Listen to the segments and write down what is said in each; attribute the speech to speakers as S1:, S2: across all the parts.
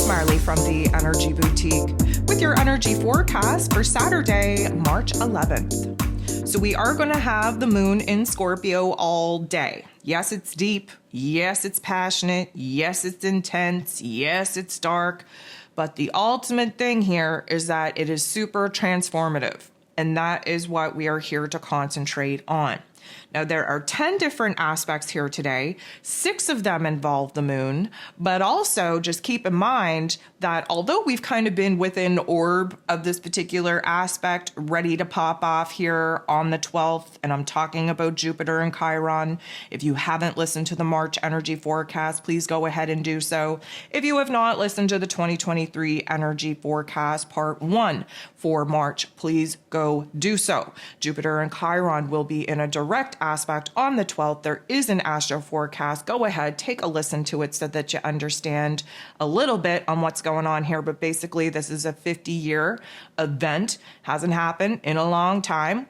S1: Marley from the Energy Boutique with your energy forecast for Saturday, March 11th. So we are going to have the moon in Scorpio all day. Yes, it's deep. Yes, it's passionate. Yes, it's intense. Yes, it's dark. But the ultimate thing here is that it is super transformative. And that is what we are here to concentrate on. Now, there are 10 different aspects here today. 6 of them involve the moon, but also just keep in mind that although we've kind of been within orb of this particular aspect, ready to pop off here on the 12th, and I'm talking about Jupiter and Chiron. If you haven't listened to the March energy forecast, please go ahead and do so. If you have not listened to the 2023 energy forecast part 1 for March, please go do so. Jupiter and Chiron will be in a direct aspect on the 12th. There is an astro forecast. Go ahead, take a listen to it so that you understand a little bit on what's going on here. But basically, this is a 50-year event. Hasn't happened in a long time.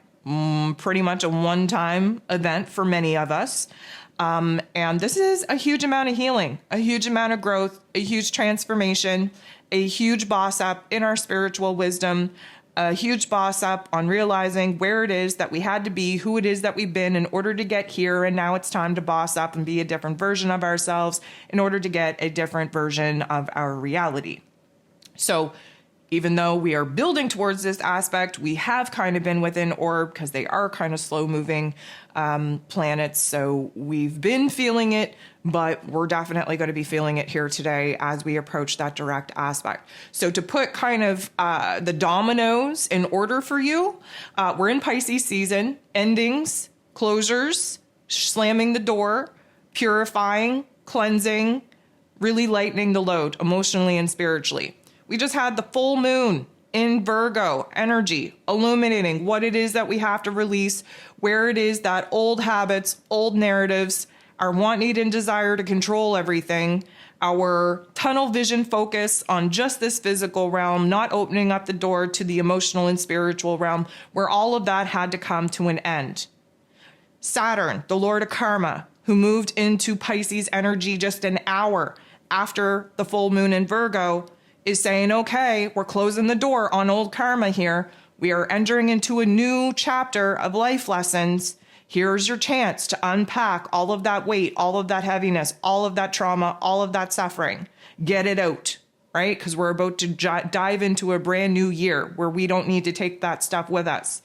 S1: Pretty much a one-time event for many of us. And this is a huge amount of healing, a huge amount of growth, a huge transformation, a huge boss up in our spiritual wisdom, a huge boss up on realizing where it is that we had to be, who it is that we've been in order to get here. And now it's time to boss up and be a different version of ourselves in order to get a different version of our reality. So even though we are building towards this aspect, we have kind of been within orb because they are kind of slow moving planets. So we've been feeling it, but we're definitely going to be feeling it here today as we approach that direct aspect. So to put kind of the dominoes in order for you, we're in Pisces season, endings, closures, slamming the door, purifying, cleansing, really lightening the load emotionally and spiritually. We just had the full moon in Virgo energy, illuminating what it is that we have to release, where it is that old habits, old narratives, our want, need, and desire to control everything, our tunnel vision focus on just this physical realm, not opening up the door to the emotional and spiritual realm, where all of that had to come to an end. Saturn, the Lord of Karma, who moved into Pisces energy just an hour after the full moon in Virgo, is saying, okay, we're closing the door on old karma here. We are entering into a new chapter of life lessons. Here's your chance to unpack all of that weight, all of that heaviness, all of that trauma, all of that suffering. Get it out, right? Because we're about to dive into a brand new year where we don't need to take that stuff with us.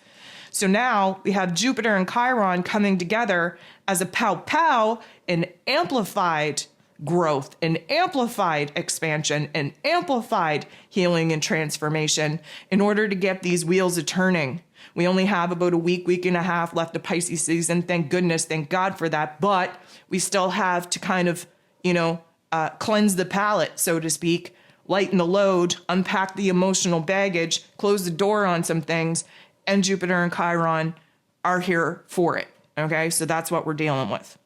S1: So now we have Jupiter and Chiron coming together as a pow-pow, an amplified growth, an amplified expansion, an amplified healing and transformation in order to get these wheels a turning. We only have about a week and a half left of Pisces season. Thank goodness, thank God for that. But we still have to kind of, cleanse the palate, so to speak, lighten the load, unpack the emotional baggage, close the door on some things, and Jupiter and Chiron are here for it. Okay, so that's what we're dealing with.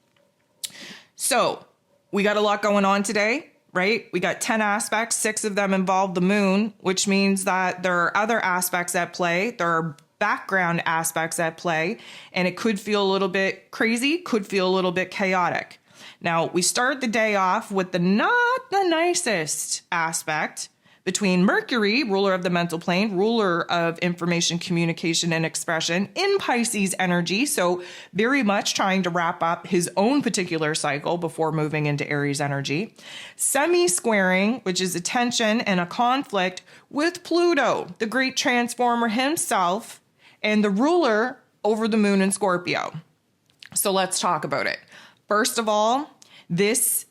S1: So we got a lot going on today, right? We got 10 aspects, 6 of them involve the moon, which means that there are other aspects at play. There are background aspects at play, and it could feel a little bit crazy, could feel a little bit chaotic. Now, we start the day off with the not the nicest aspect between Mercury, ruler of the mental plane, ruler of information, communication, and expression in Pisces energy. So very much trying to wrap up his own particular cycle before moving into Aries energy. Semi-squaring, which is a tension and a conflict with Pluto, the great transformer himself, and the ruler over the moon in Scorpio. So let's talk about it. First of all, this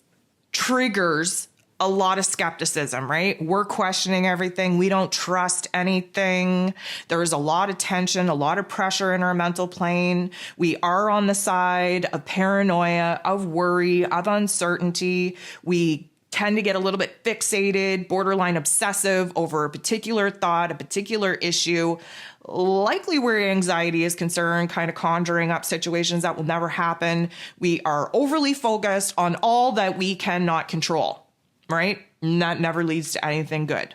S1: triggers a lot of skepticism, right? We're questioning everything. We don't trust anything. There is a lot of tension, a lot of pressure in our mental plane. We are on the side of paranoia, of worry, of uncertainty. We tend to get a little bit fixated, borderline obsessive over a particular thought, a particular issue, likely where anxiety is concerned, kind of conjuring up situations that will never happen. We are overly focused on all that we cannot control. Right? And that never leads to anything good.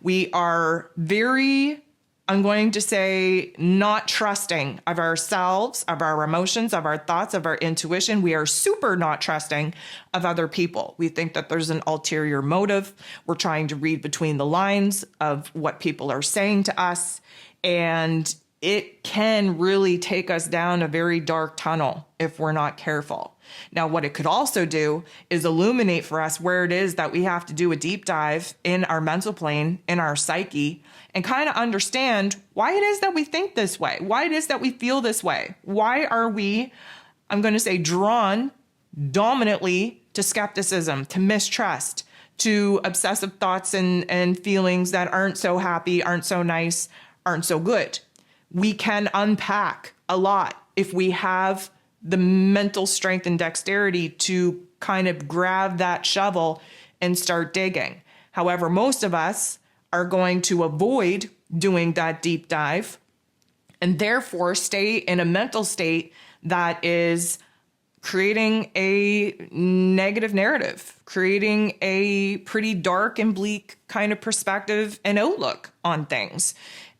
S1: We are very I'm going to say not trusting of ourselves, of our emotions, of our thoughts, of our intuition. We are super not trusting of other people. We think that there's an ulterior motive. We're trying to read between the lines of what people are saying to us. And it can really take us down a very dark tunnel if we're not careful. Now, what it could also do is illuminate for us where it is that we have to do a deep dive in our mental plane, in our psyche, and kind of understand why it is that we think this way, why it is that we feel this way. Why are we, I'm going to say, drawn dominantly to skepticism, to mistrust, to obsessive thoughts and feelings that aren't so happy, aren't so nice, aren't so good. We can unpack a lot if we have the mental strength and dexterity to kind of grab that shovel and start digging. However, most of us are going to avoid doing that deep dive and therefore stay in a mental state that is creating a negative narrative, creating a pretty dark and bleak kind of perspective and outlook on things.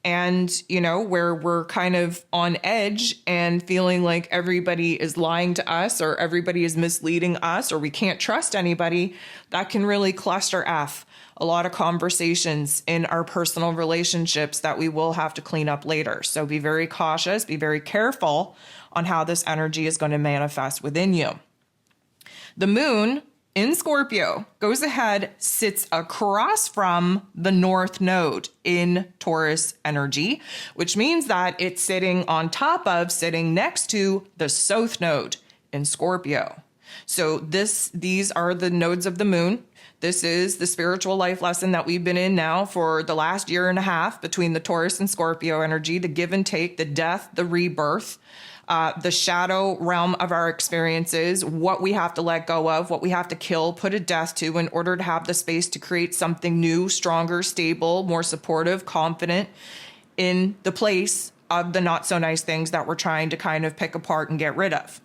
S1: And, where we're kind of on edge and feeling like everybody is lying to us or everybody is misleading us or we can't trust anybody, that can really cluster F a lot of conversations in our personal relationships that we will have to clean up later. So be very cautious, be very careful on how this energy is going to manifest within you. The moon in Scorpio goes ahead, sits across from the North Node in Taurus energy, which means that it's sitting next to the South Node in Scorpio. So these are the nodes of the moon. This is the spiritual life lesson that we've been in now for the last year and a half between the Taurus and Scorpio energy, the give and take, the death, the rebirth, the shadow realm of our experiences, what we have to let go of, what we have to kill, put a death to in order to have the space to create something new, stronger, stable, more supportive, confident in the place of the not so nice things that we're trying to kind of pick apart and get rid of.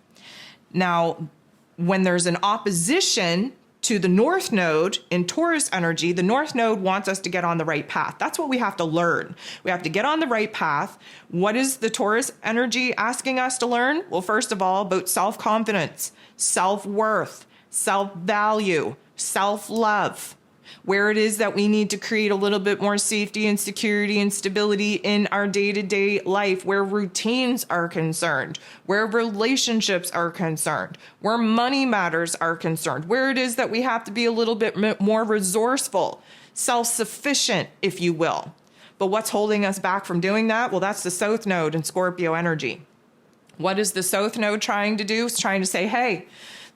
S1: Now, when there's an opposition to the North Node in Taurus energy, the North Node wants us to get on the right path. That's what we have to learn. We have to get on the right path. What is the Taurus energy asking us to learn? Well, first of all, about self-confidence, self-worth, self-value, self-love. Where it is that we need to create a little bit more safety and security and stability in our day-to-day life, where routines are concerned, where relationships are concerned, where money matters are concerned, where it is that we have to be a little bit more resourceful, self-sufficient, if you will. But what's holding us back from doing that? Well, that's the South Node in Scorpio energy. What is the South Node trying to do? It's trying to say, hey,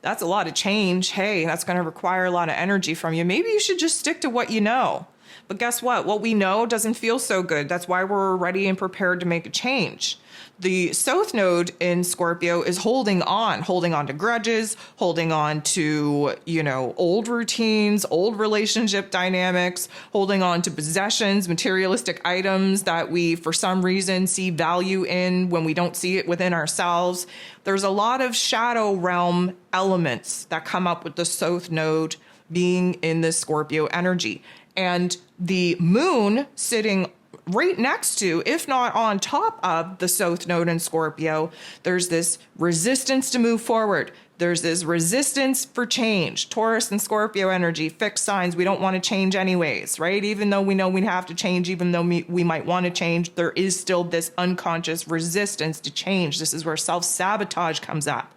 S1: that's a lot of change. Hey, that's going to require a lot of energy from you. Maybe you should just stick to what you know. But guess what? What we know doesn't feel so good. That's why we're ready and prepared to make a change. The South Node in Scorpio is holding on to grudges, holding on to, old routines, old relationship dynamics, holding on to possessions, materialistic items that we, for some reason, see value in when we don't see it within ourselves. There's a lot of shadow realm elements that come up with the South Node being in the Scorpio energy. And the moon sitting right next to, if not on top of the South Node in Scorpio, there's this resistance to move forward. There's this resistance for change. Taurus and Scorpio energy, fixed signs. We don't want to change anyways, right? Even though we know we have to change, even though we might want to change, there is still this unconscious resistance to change. This is where self-sabotage comes up.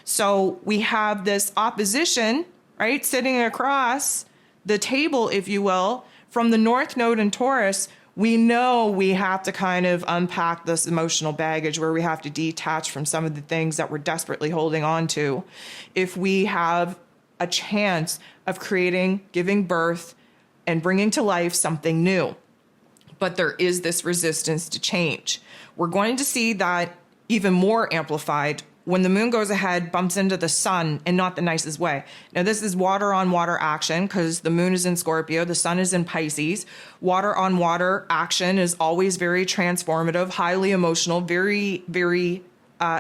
S1: So we have this opposition, right, sitting across the table, if you will, from the North Node in Taurus. We know we have to kind of unpack this emotional baggage where we have to detach from some of the things that we're desperately holding on to if we have a chance of creating, giving birth, and bringing to life something new. But there is this resistance to change. We're going to see that even more amplified when the moon goes ahead, bumps into the sun in not the nicest way. Now, this is water on water action because the moon is in Scorpio, the sun is in Pisces. Water on water action is always very transformative, highly emotional, very, very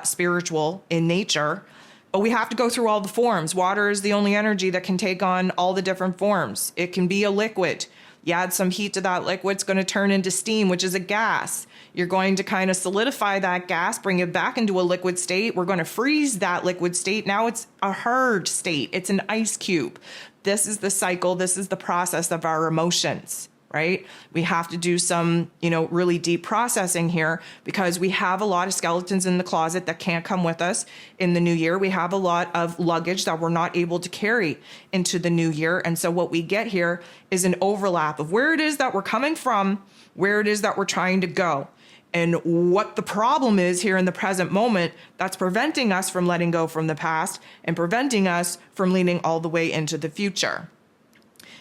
S1: spiritual in nature. But we have to go through all the forms. Water is the only energy that can take on all the different forms. It can be a liquid. You add some heat to that liquid, it's going to turn into steam, which is a gas. You're going to kind of solidify that gas, bring it back into a liquid state. We're going to freeze that liquid state. Now it's a hard state. It's an ice cube. This is the cycle. This is the process of our emotions, right? We have to do some, really deep processing here because we have a lot of skeletons in the closet that can't come with us in the new year. We have a lot of luggage that we're not able to carry into the new year. And so what we get here is an overlap of where it is that we're coming from, where it is that we're trying to go, and what the problem is here in the present moment that's preventing us from letting go from the past and preventing us from leaning all the way into the future.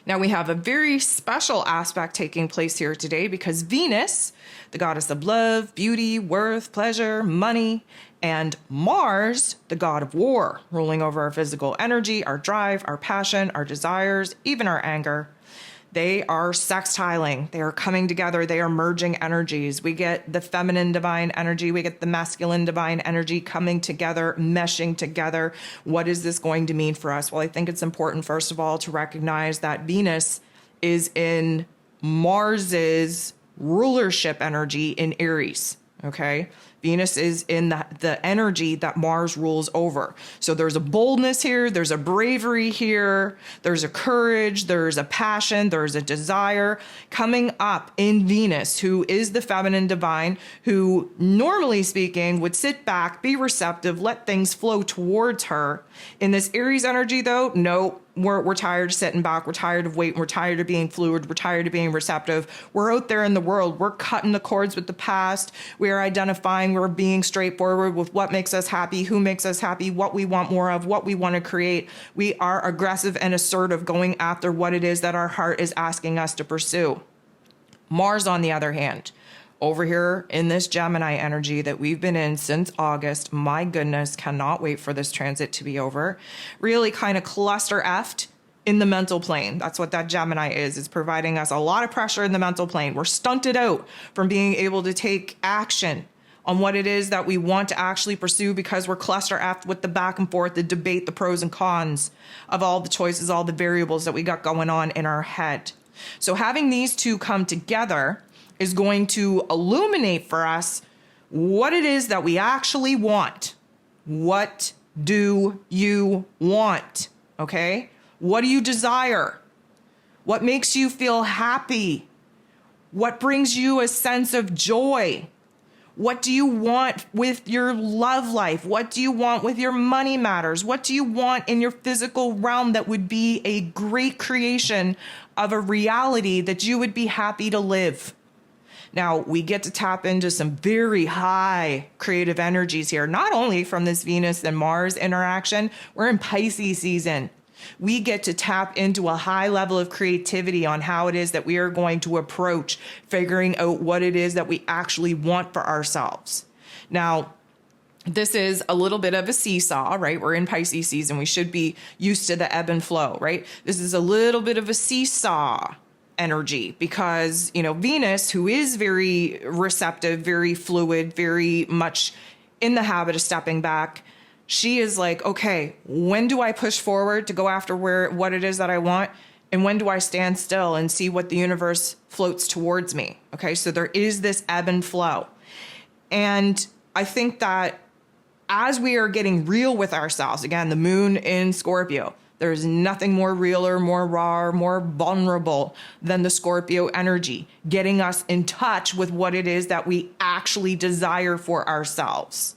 S1: Now we have a very special aspect taking place here today because Venus, the goddess of love, beauty, worth, pleasure, money, and Mars, the god of war, ruling over our physical energy, our drive, our passion, our desires, even our anger. They are sextiling. They are coming together. They are merging energies. We get the feminine divine energy. We get the masculine divine energy coming together, meshing together. What is this going to mean for us? Well, I think it's important, first of all, to recognize that Venus is in Mars's rulership energy in Aries. Okay. Venus is in the energy that Mars rules over. So there's a boldness here, there's a bravery here, there's a courage, there's a passion, there's a desire coming up in Venus, who is the feminine divine, who normally speaking would sit back, be receptive, let things flow towards her. In this Aries energy though, no, we're tired of sitting back. We're tired of waiting. We're tired of being fluid. We're tired of being receptive. We're out there in the world. We're cutting the cords with the past. We are identifying. We're being straightforward with what makes us happy, who makes us happy, what we want more of, what we want to create. We are aggressive and assertive, going after what it is that our heart is asking us to pursue. Mars, on the other hand, over here in this Gemini energy that we've been in since August, my goodness, cannot wait for this transit to be over. Really kind of cluster effed in the mental plane. That's what that Gemini is. It's providing us a lot of pressure in the mental plane. We're stunted out from being able to take action on what it is that we want to actually pursue because we're cluster effed with the back and forth, the debate, the pros and cons of all the choices, all the variables that we got going on in our head. So having these two come together is going to illuminate for us what it is that we actually want. What do you want? Okay? What do you desire? What makes you feel happy? What brings you a sense of joy? What do you want with your love life? What do you want with your money matters? What do you want in your physical realm that would be a great creation of a reality that you would be happy to live? Now, we get to tap into some very high creative energies here, not only from this Venus and Mars interaction. We're in Pisces season. We get to tap into a high level of creativity on how it is that we are going to approach figuring out what it is that we actually want for ourselves. Now, this is a little bit of a seesaw, right? We're in Pisces season. We should be used to the ebb and flow, right? This is a little bit of a seesaw energy because, Venus, who is very receptive, very fluid, very much in the habit of stepping back, she is like, okay, when do I push forward to go after what it is that I want? And when do I stand still and see what the universe floats towards me? Okay, so there is this ebb and flow. And I think that as we are getting real with ourselves, again, the moon in Scorpio, there's nothing more realer, more raw, more vulnerable than the Scorpio energy, getting us in touch with what it is that we actually desire for ourselves.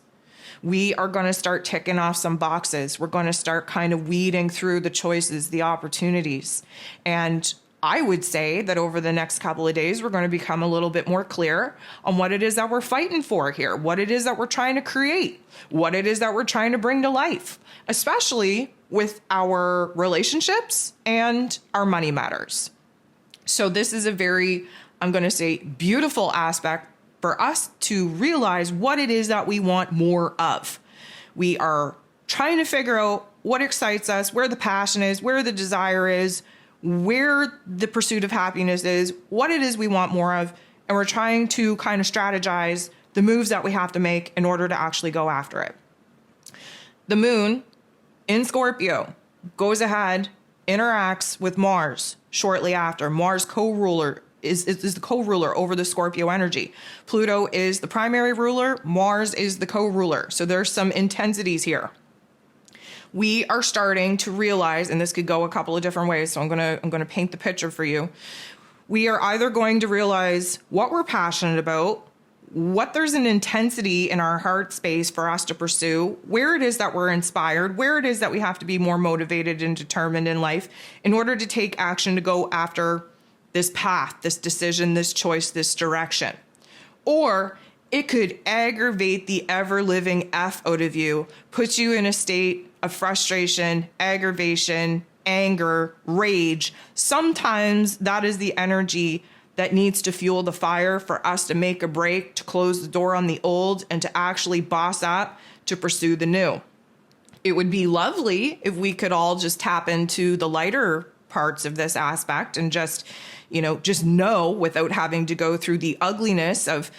S1: We are going to start ticking off some boxes. We're going to start kind of weeding through the choices, the opportunities. And I would say that over the next couple of days, we're going to become a little bit more clear on what it is that we're fighting for here, what it is that we're trying to create, what it is that we're trying to bring to life, especially with our relationships and our money matters. So this is a very, I'm going to say, beautiful aspect for us to realize what it is that we want more of. We are trying to figure out what excites us, where the passion is, where the desire is, where the pursuit of happiness is, what it is we want more of, and we're trying to kind of strategize the moves that we have to make in order to actually go after it. The moon in Scorpio goes ahead interacts with Mars shortly after. Mars co-ruler is the co-ruler over the Scorpio energy. Pluto is the primary ruler. Mars is the co-ruler. So there's some intensities here. We are starting to realize, and this could go a couple of different ways, so I'm gonna paint the picture for you. We are either going to realize what we're passionate about, what there's an intensity in our heart space for us to pursue, where it is that we're inspired, where it is that we have to be more motivated and determined in life in order to take action to go after this path, this decision, this choice, this direction. Or it could aggravate the ever-living F out of you, put you in a state of frustration, aggravation, anger, rage. Sometimes that is the energy that needs to fuel the fire for us to make a break, to close the door on the old, and to actually boss up to pursue the new. It would be lovely if we could all just tap into the lighter parts of this aspect and just know without having to go through the ugliness of,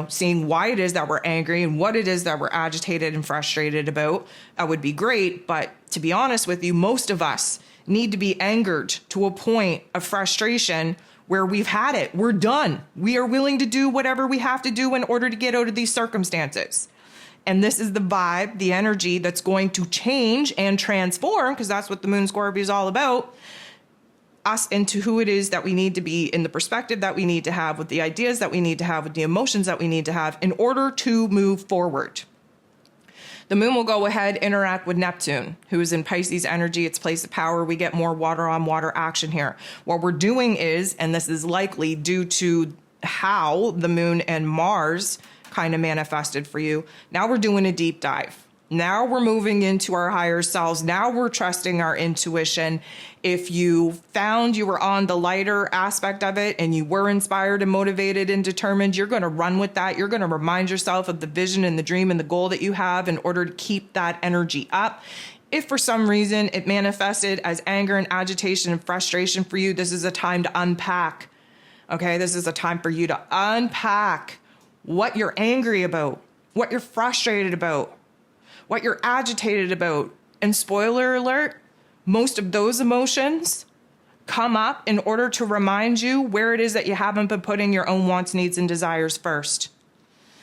S1: seeing why it is that we're angry and what it is that we're agitated and frustrated about. That would be great. But to be honest with you, most of us need to be angered to a point of frustration where we've had it. We're done. We are willing to do whatever we have to do in order to get out of these circumstances. And this is the vibe, the energy that's going to change and transform, because that's what the Moon Scorpio is all about, us into who it is that we need to be, in the perspective that we need to have, with the ideas that we need to have, with the emotions that we need to have in order to move forward. The moon will go ahead, interact with Neptune, who is in Pisces energy, its place of power. We get more water on water action here. What we're doing is, and this is likely due to how the moon and Mars kind of manifested for you, now we're doing a deep dive. Now we're moving into our higher selves. Now we're trusting our intuition. If you found you were on the lighter aspect of it and you were inspired and motivated and determined, you're going to run with that. You're going to remind yourself of the vision and the dream and the goal that you have in order to keep that energy up. If for some reason it manifested as anger and agitation and frustration for you, this is a time to unpack. Okay, this is a time for you to unpack what you're angry about, what you're frustrated about, what you're agitated about. And spoiler alert, most of those emotions come up in order to remind you where it is that you haven't been putting your own wants, needs, and desires first.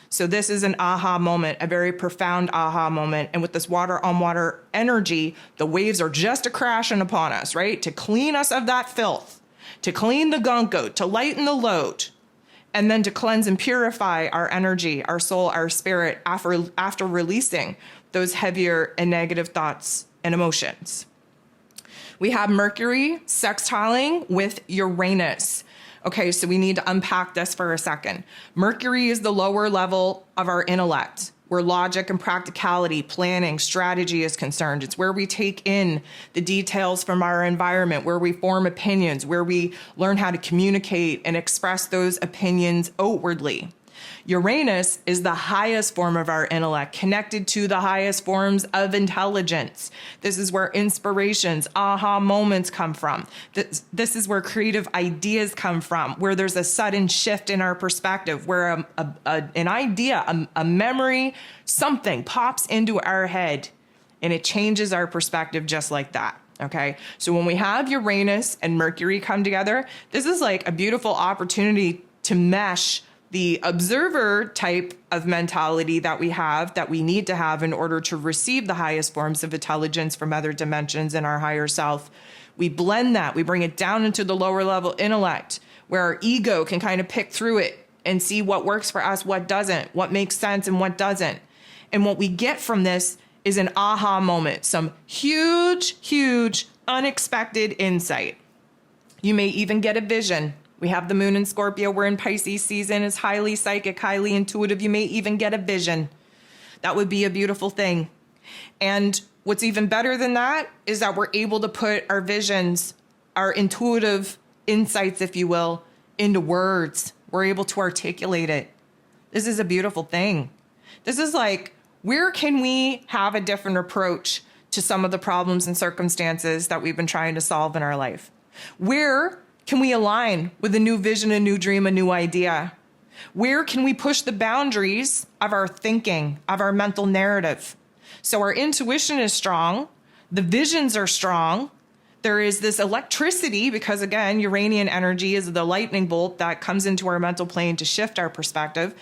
S1: So this is an aha moment, a very profound aha moment. And with this water on water energy, the waves are just a crashing upon us, right? To clean us of that filth, to clean the gunk out, to lighten the load, and then to cleanse and purify our energy, our soul, our spirit after releasing those heavier and negative thoughts and emotions. We have Mercury sextiling with Uranus. Okay, so we need to unpack this for a second. Mercury is the lower level of our intellect, where logic and practicality, planning, strategy is concerned. It's where we take in the details from our environment, where we form opinions, where we learn how to communicate and express those opinions outwardly. Uranus is the highest form of our intellect, connected to the highest forms of intelligence. This is where inspirations, aha moments come from. This is where creative ideas come from, where there's a sudden shift in our perspective, where an idea, a memory, something pops into our head and it changes our perspective just like that. Okay, so when we have Uranus and Mercury come together, this is like a beautiful opportunity to mesh the observer type of mentality that we have, that we need to have in order to receive the highest forms of intelligence from other dimensions in our higher self. We blend that, we bring it down into the lower level intellect, where our ego can kind of pick through it and see what works for us, what doesn't, what makes sense and what doesn't. And what we get from this is an aha moment, some huge, huge, unexpected insight. You may even get a vision. We have the moon in Scorpio. We're in Pisces season. It's highly psychic, highly intuitive. You may even get a vision. That would be a beautiful thing. And what's even better than that is that we're able to put our visions, our intuitive insights, if you will, into words. We're able to articulate it. This is a beautiful thing. This is like, where can we have a different approach to some of the problems and circumstances that we've been trying to solve in our life? Where can we align with a new vision, a new dream, a new idea? Where can we push the boundaries of our thinking, of our mental narrative? So our intuition is strong, the visions are strong, There is this electricity because, again, Uranian energy is the lightning bolt that comes into our mental plane to shift our perspective.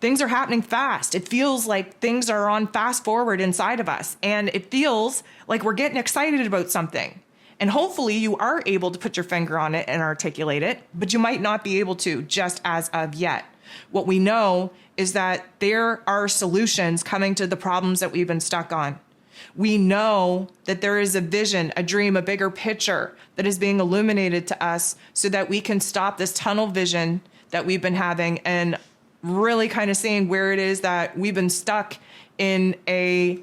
S1: Things are happening fast. It feels like things are on fast forward inside of us. And it feels like we're getting excited about something. And hopefully you are able to put your finger on it and articulate it, but you might not be able to just as of yet. What we know is that there are solutions coming to the problems that we've been stuck on. We know that there is a vision, a dream, a bigger picture that is being illuminated to us so that we can stop this tunnel vision that we've been having and really kind of seeing where it is that we've been stuck in a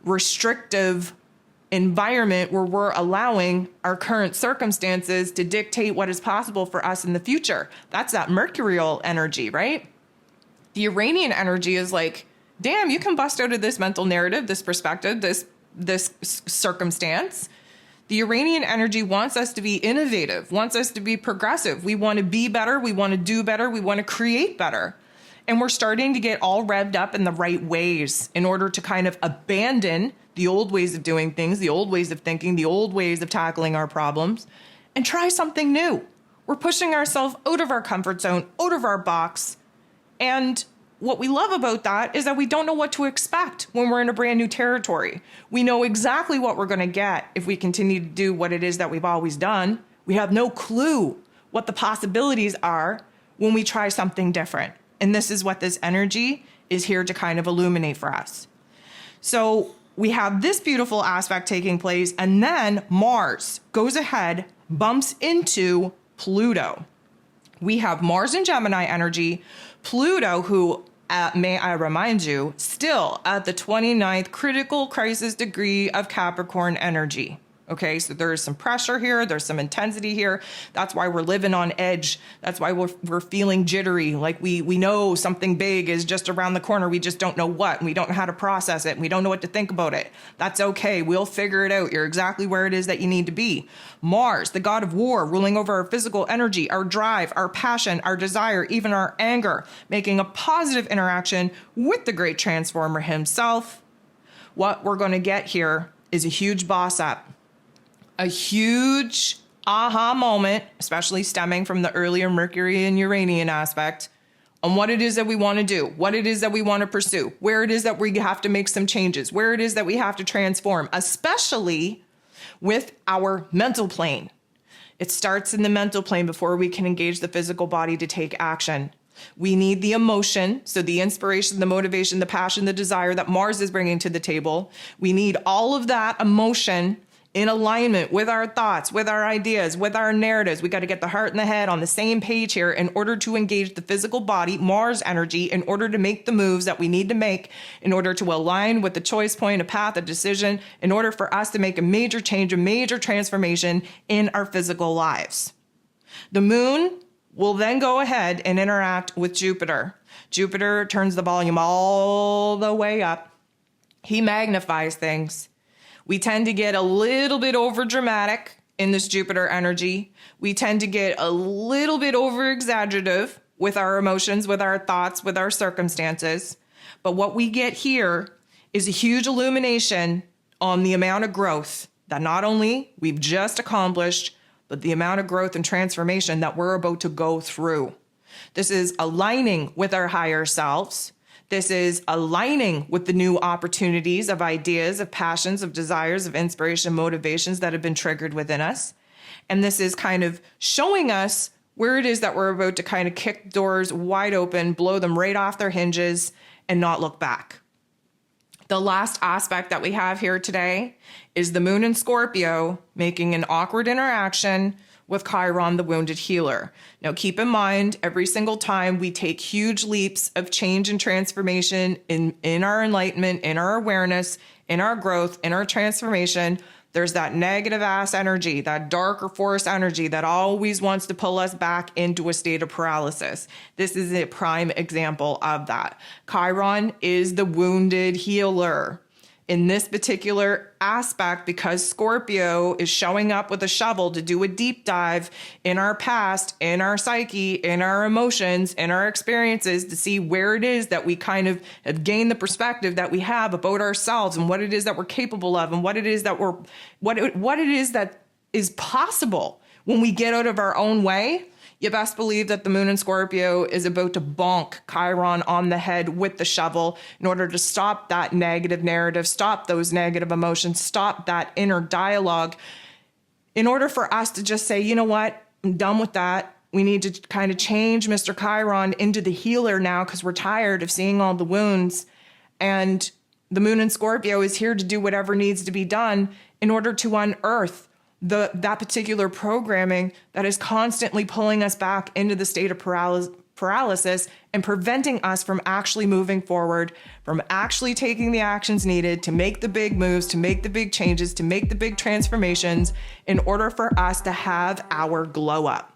S1: restrictive environment where we're allowing our current circumstances to dictate what is possible for us in the future. That's that mercurial energy, right? The Uranian energy is like, damn, you can bust out of this mental narrative, this perspective, this circumstance. The Uranian energy wants us to be innovative, wants us to be progressive. We want to be better. We want to do better. We want to create better. And we're starting to get all revved up in the right ways in order to kind of abandon the old ways of doing things, the old ways of thinking, the old ways of tackling our problems, and try something new. We're pushing ourselves out of our comfort zone, out of our box. And what we love about that is that we don't know what to expect when we're in a brand new territory. We know exactly what we're going to get if we continue to do what it is that we've always done. We have no clue what the possibilities are when we try something different. And this is what this energy is here to kind of illuminate for us. So we have this beautiful aspect taking place, and then Mars goes ahead, bumps into Pluto. We have Mars in Gemini energy, Pluto, who, may I remind you, still at the 29th critical crisis degree of Capricorn energy. Okay, so there's some pressure here. There's some intensity here. That's why we're living on edge. That's why we're feeling jittery. Like we know something big is just around the corner. We just don't know what. And we don't know how to process it. And we don't know what to think about it. That's okay. We'll figure it out. You're exactly where it is that you need to be. Mars, the god of war, ruling over our physical energy, our drive, our passion, our desire, even our anger, making a positive interaction with the great transformer himself. What we're going to get here is a huge boss up. A huge aha moment, especially stemming from the earlier Mercury and Uranian aspect, on what it is that we want to do, what it is that we want to pursue, where it is that we have to make some changes, where it is that we have to transform, especially with our mental plane. It starts in the mental plane before we can engage the physical body to take action. We need the emotion, so the inspiration, the motivation, the passion, the desire that Mars is bringing to the table. We need all of that emotion in alignment with our thoughts, with our ideas, with our narratives. We got to get the heart and the head on the same page here in order to engage the physical body, Mars energy, in order to make the moves that we need to make, in order to align with the choice point, a path, a decision, in order for us to make a major change, a major transformation in our physical lives. The moon will then go ahead and interact with Jupiter. Jupiter turns the volume all the way up. He magnifies things. We tend to get a little bit over dramatic in this Jupiter energy. We tend to get a little bit over exaggerative with our emotions, with our thoughts, with our circumstances. But what we get here is a huge illumination on the amount of growth that not only we've just accomplished, but the amount of growth and transformation that we're about to go through. This is aligning with our higher selves. This is aligning with the new opportunities of ideas, of passions, of desires, of inspiration, motivations that have been triggered within us. And this is kind of showing us where it is that we're about to kind of kick doors wide open, blow them right off their hinges, and not look back. The last aspect that we have here today is the moon in Scorpio making an awkward interaction with Chiron, the wounded healer. Now, keep in mind, every single time we take huge leaps of change and transformation in our enlightenment, in our awareness, in our growth, in our transformation, there's that negative ass energy, that darker force energy that always wants to pull us back into a state of paralysis. This is a prime example of that. Chiron is the wounded healer. In this particular aspect, because Scorpio is showing up with a shovel to do a deep dive in our past, in our psyche, in our emotions, in our experiences, to see where it is that we kind of have gained the perspective that we have about ourselves and what it is that we're capable of and what it is that what it is that is possible when we get out of our own way. You best believe that the moon in Scorpio is about to bonk Chiron on the head with the shovel in order to stop that negative narrative, stop those negative emotions, stop that inner dialogue, in order for us to just say, you know what, I'm done with that. We need to kind of change Mr. Chiron into the healer now because we're tired of seeing all the wounds. And the moon in Scorpio is here to do whatever needs to be done in order to unearth that particular programming that is constantly pulling us back into the state of paralysis and preventing us from actually moving forward, from actually taking the actions needed to make the big moves, to make the big changes, to make the big transformations in order for us to have our glow up.